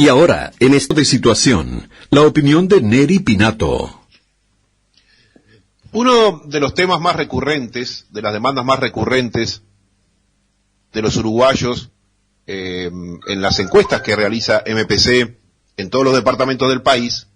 Y ahora, en esto de situación, la opinión de Neri Pinato. Uno de los temas más recurrentes, de las demandas más recurrentes de los uruguayos en las encuestas que realiza MPC en todos los departamentos del país,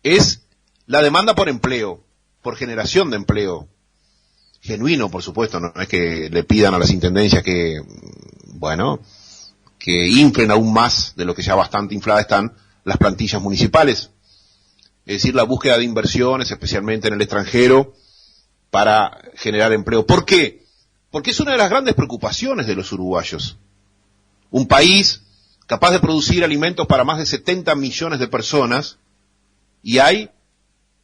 es la demanda por empleo, por generación de empleo. Genuino, por supuesto, no es que le pidan a las intendencias que inflen aún más de lo que ya bastante infladas están las plantillas municipales. Es decir, la búsqueda de inversiones, especialmente en el extranjero, para generar empleo. ¿Por qué? Porque es una de las grandes preocupaciones de los uruguayos. Un país capaz de producir alimentos para más de 70 millones de personas, y hay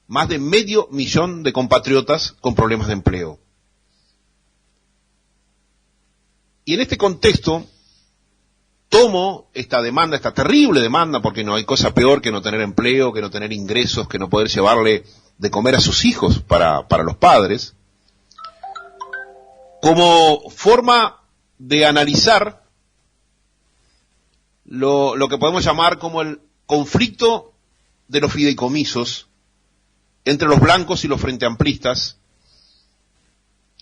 más de 500.000 de compatriotas con problemas de empleo. Y en este contexto, tomo esta demanda, esta terrible demanda, porque no hay cosa peor que no tener empleo, que no tener ingresos, que no poder llevarle de comer a sus hijos para los padres, como forma de analizar lo que podemos llamar como el conflicto de los fideicomisos entre los blancos y los frenteamplistas,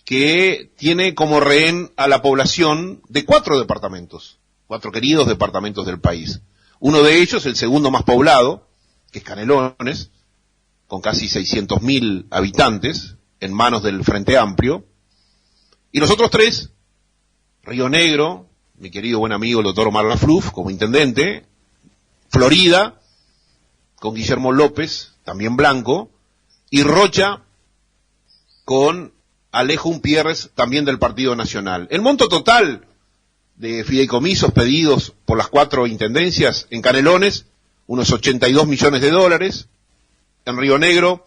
que tiene como rehén a la población de 4 departamentos, 4 queridos departamentos del país. Uno de ellos, el segundo más poblado, que es Canelones, con casi 600.000 habitantes, en manos del Frente Amplio. Y los otros 3, Río Negro, mi querido buen amigo el doctor Omar Lafluf, como intendente, Florida, con Guillermo López, también blanco, y Rocha, con Alejo Umpierres, también del Partido Nacional. El monto total de fideicomisos pedidos por las 4 intendencias en Canelones, unos 82 millones de dólares, en Río Negro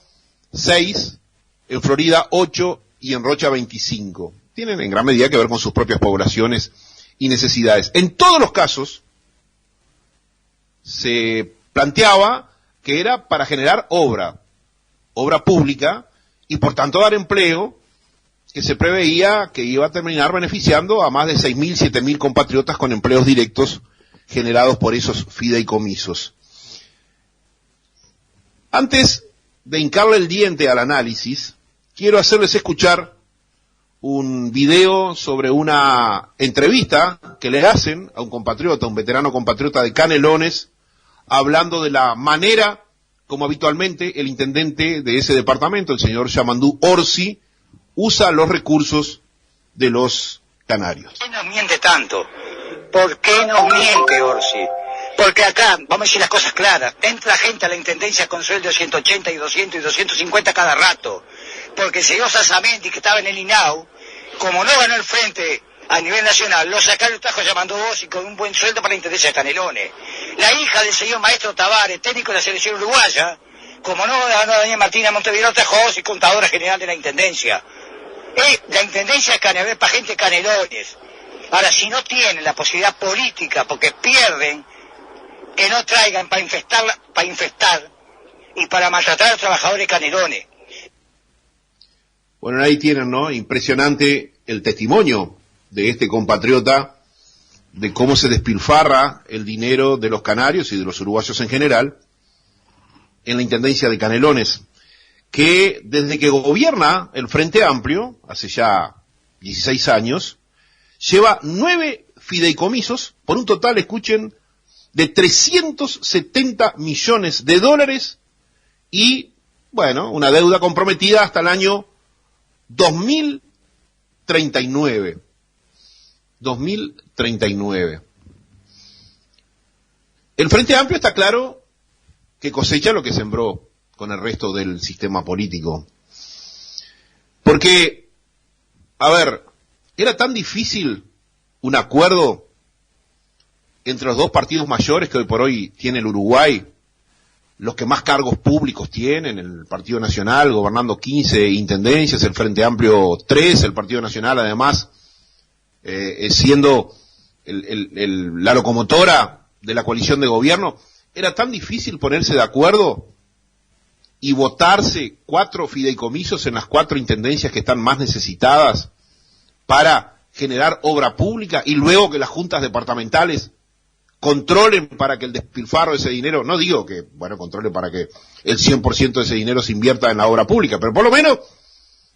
6, en Florida 8 y en Rocha 25. Tienen en gran medida que ver con sus propias poblaciones y necesidades. En todos los casos se planteaba que era para generar obra pública y por tanto dar empleo, que se preveía que iba a terminar beneficiando a más de 6.000, 7.000 compatriotas con empleos directos generados por esos fideicomisos. Antes de hincarle el diente al análisis, quiero hacerles escuchar un video sobre una entrevista que le hacen a un compatriota, un veterano compatriota de Canelones, hablando de la manera como habitualmente el intendente de ese departamento, el señor Yamandú Orsi, usa los recursos de los canarios. ¿Por qué nos miente tanto? ¿Por qué nos miente, Orsi? Porque acá, vamos a decir las cosas claras, entra gente a la intendencia con sueldo de 180 y 200 y 250 cada rato. Porque el señor Sasamendi, que estaba en el INAU, como no ganó el frente a nivel nacional, lo sacaron y trajo llamando Orsi con un buen sueldo para la intendencia de Canelones. La hija del señor maestro Tavares, técnico de la selección uruguaya, como no ganó Daniel Martínez Montevideo, trajo Orsi, contadora general de la intendencia. La intendencia de Canelones para gente de Canelones. Ahora, si no tienen la posibilidad política, porque pierden, que no traigan para infestar y para maltratar a los trabajadores de Canelones. Bueno, ahí tienen, ¿no? Impresionante el testimonio de este compatriota de cómo se despilfarra el dinero de los canarios y de los uruguayos en general en la intendencia de Canelones, que desde que gobierna el Frente Amplio, hace ya 16 años, lleva 9 fideicomisos por un total, escuchen, de 370 millones de dólares y, bueno, una deuda comprometida hasta el año 2039. 2039. El Frente Amplio está claro que cosecha lo que sembró con el resto del sistema político. Porque, a ver, era tan difícil un acuerdo entre los 2 partidos mayores que hoy por hoy tiene el Uruguay, los que más cargos públicos tienen, el Partido Nacional gobernando 15 intendencias, el Frente Amplio 3, el Partido Nacional además siendo la locomotora de la coalición de gobierno. Era tan difícil ponerse de acuerdo y votarse 4 fideicomisos en las 4 intendencias que están más necesitadas para generar obra pública, y luego que las juntas departamentales controlen para que el despilfarro de ese dinero, no digo que, bueno, controlen para que el 100% de ese dinero se invierta en la obra pública, pero por lo menos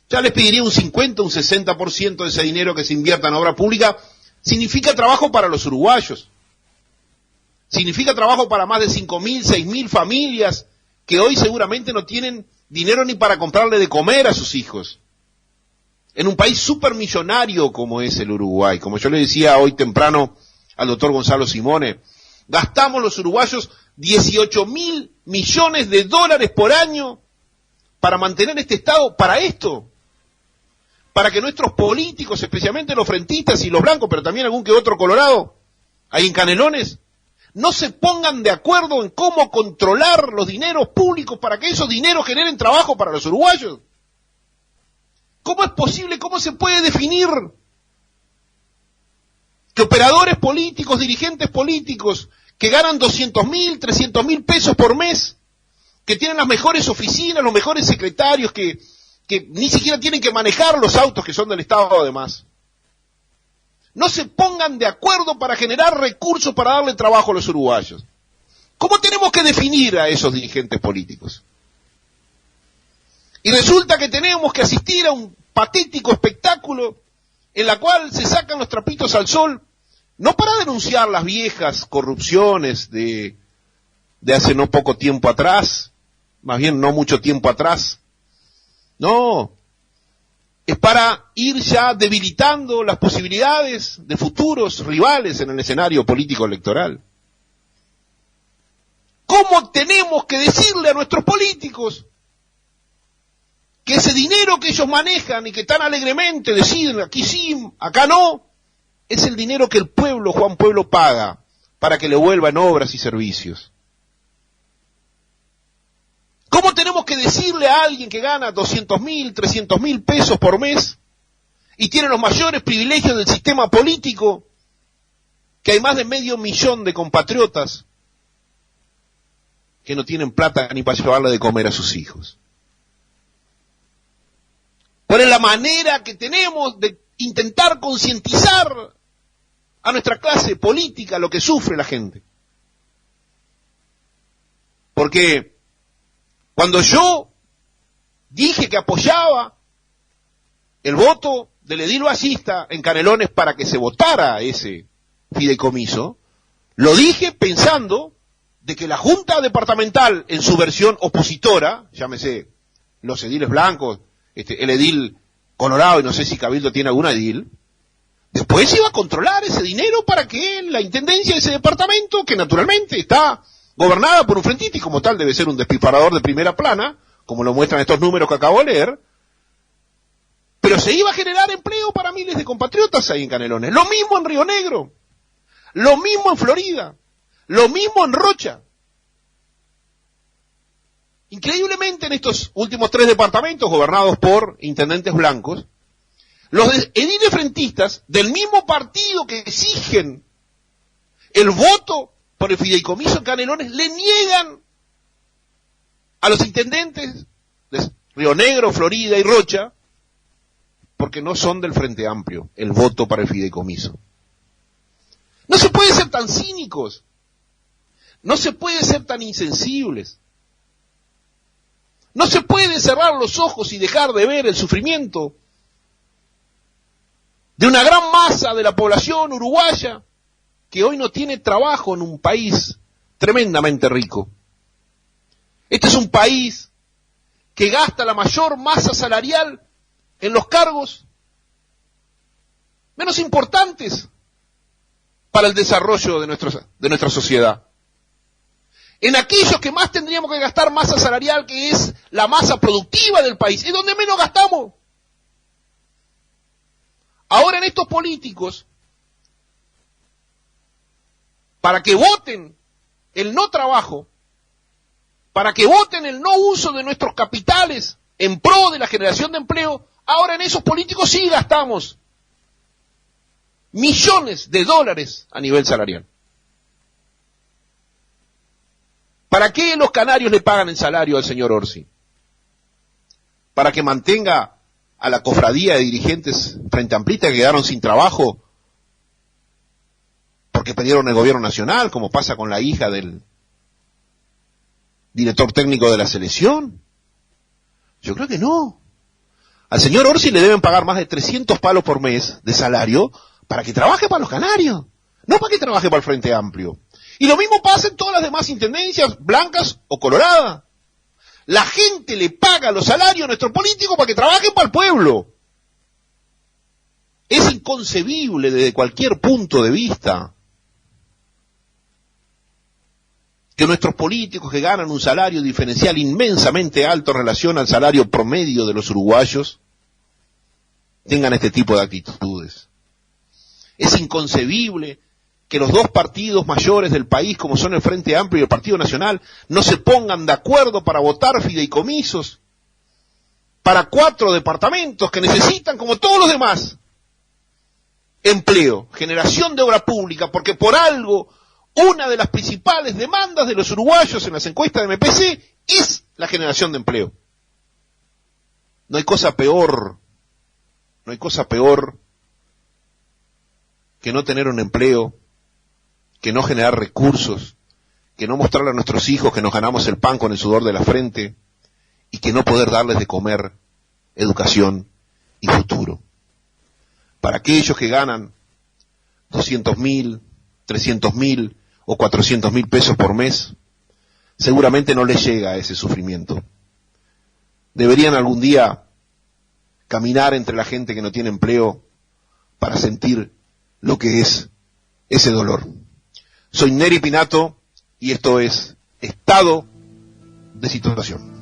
ya les pediría un 50, un 60% de ese dinero que se invierta en obra pública. Significa trabajo para los uruguayos. Significa trabajo para más de 5.000, 6.000 familias que hoy seguramente no tienen dinero ni para comprarle de comer a sus hijos. En un país supermillonario como es el Uruguay, como yo le decía hoy temprano al doctor Gonzalo Simone, gastamos los uruguayos 18.000 millones de dólares por año para mantener este Estado, para esto, para que nuestros políticos, especialmente los frentistas y los blancos, pero también algún que otro colorado, ahí en Canelones, no se pongan de acuerdo en cómo controlar los dineros públicos para que esos dineros generen trabajo para los uruguayos. ¿Cómo es posible, cómo se puede definir que operadores políticos, dirigentes políticos, que ganan 200.000, 300.000 pesos por mes, que tienen las mejores oficinas, los mejores secretarios, que ni siquiera tienen que manejar los autos que son del Estado además, no se pongan de acuerdo para generar recursos para darle trabajo a los uruguayos? ¿Cómo tenemos que definir a esos dirigentes políticos? Y resulta que tenemos que asistir a un patético espectáculo en la cual se sacan los trapitos al sol, no para denunciar las viejas corrupciones de hace no poco tiempo atrás, más bien no mucho tiempo atrás, no, es para ir ya debilitando las posibilidades de futuros rivales en el escenario político electoral. ¿Cómo tenemos que decirle a nuestros políticos que ese dinero que ellos manejan y que tan alegremente deciden aquí sí, acá no, es el dinero que el pueblo, Juan Pueblo, paga para que le vuelvan obras y servicios? ¿Cómo tenemos que decirle a alguien que gana 200.000, 300.000 pesos por mes y tiene los mayores privilegios del sistema político, que hay más de 500.000 de compatriotas que no tienen plata ni para llevarle de comer a sus hijos? ¿Cuál es la manera que tenemos de intentar concientizar a nuestra clase política lo que sufre la gente? Porque cuando yo dije que apoyaba el voto del edil Ballista en Canelones para que se votara ese fideicomiso, lo dije pensando de que la Junta Departamental, en su versión opositora, llámese los ediles blancos, el edil Colorado, y no sé si Cabildo tiene alguna edil, después iba a controlar ese dinero para que la intendencia de ese departamento, que naturalmente está gobernada por un frentista y como tal debe ser un despilfarrador de primera plana, como lo muestran estos números que acabo de leer, pero se iba a generar empleo para miles de compatriotas ahí en Canelones. Lo mismo en Río Negro, lo mismo en Florida, lo mismo en Rocha. Increíblemente en estos últimos 3 departamentos gobernados por intendentes blancos, los ediles frentistas del mismo partido que exigen el voto por el fideicomiso en Canelones le niegan a los intendentes de Río Negro, Florida y Rocha, porque no son del Frente Amplio, el voto para el fideicomiso. No se puede ser tan cínicos, no se puede ser tan insensibles, no se puede cerrar los ojos y dejar de ver el sufrimiento de una gran masa de la población uruguaya que hoy no tiene trabajo en un país tremendamente rico. Este es un país que gasta la mayor masa salarial en los cargos menos importantes para el desarrollo de nuestra sociedad. En aquellos que más tendríamos que gastar masa salarial, que es la masa productiva del país, es donde menos gastamos. Ahora en estos políticos, para que voten el no trabajo, para que voten el no uso de nuestros capitales en pro de la generación de empleo, ahora en esos políticos sí gastamos millones de dólares a nivel salarial. ¿Para qué los canarios le pagan el salario al señor Orsi? ¿Para que mantenga a la cofradía de dirigentes frente amplistas que quedaron sin trabajo porque perdieron el gobierno nacional, como pasa con la hija del director técnico de la selección? Yo creo que no. Al señor Orsi le deben pagar más de 300 palos por mes de salario para que trabaje para los canarios, no para que trabaje para el Frente Amplio. Y lo mismo pasa en todas las demás intendencias, blancas o coloradas. La gente le paga los salarios a nuestros políticos para que trabajen para el pueblo. Es inconcebible desde cualquier punto de vista que nuestros políticos, que ganan un salario diferencial inmensamente alto en relación al salario promedio de los uruguayos, tengan este tipo de actitudes. Es inconcebible que los dos partidos mayores del país, como son el Frente Amplio y el Partido Nacional, no se pongan de acuerdo para votar fideicomisos para 4 departamentos que necesitan, como todos los demás, empleo, generación de obra pública, porque por algo una de las principales demandas de los uruguayos en las encuestas de MPC es la generación de empleo. No hay cosa peor que no tener un empleo, que no generar recursos, que no mostrarle a nuestros hijos que nos ganamos el pan con el sudor de la frente y que no poder darles de comer, educación y futuro. Para aquellos que ganan 200.000, 300.000 o 400.000 pesos por mes, seguramente no les llega ese sufrimiento. Deberían algún día caminar entre la gente que no tiene empleo para sentir lo que es ese dolor. Soy Neri Pinato y esto es Estado de Situación.